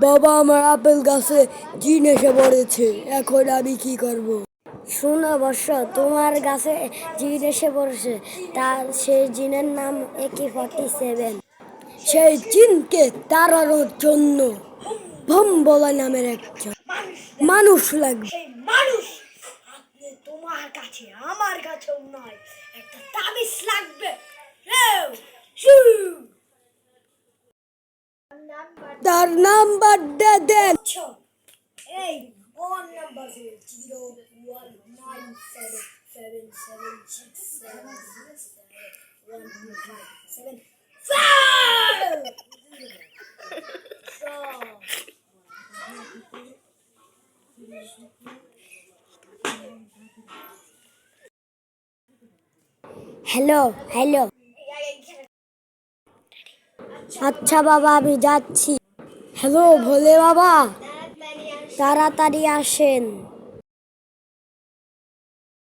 বাবা, আমার আপেল গাছে জিন এসে পড়েছে, এখন আমি কি করব? শোনো বর্ষ, তোমার গাছে জিন এসে পড়েছে। তার সেই জিনের নাম AK-47। সেই জিনকে তাড়ানোর জন্য ভম্বলা নামের একজন মানুষ লাগবে। সেই মানুষ আপনি তোমার কাছে, আমার কাছেও নয়, একটা তাবিজ লাগবে। রেও, শু। তার নাম্বারটা দেন। আচ্ছা, এই ফোন নাম্বার 00197771775। Hello hello. আচ্ছা বাবা, আমি যাচ্ছি। হ্যালো ভোলে বাবা, তাড়াতাড়ি আসেন।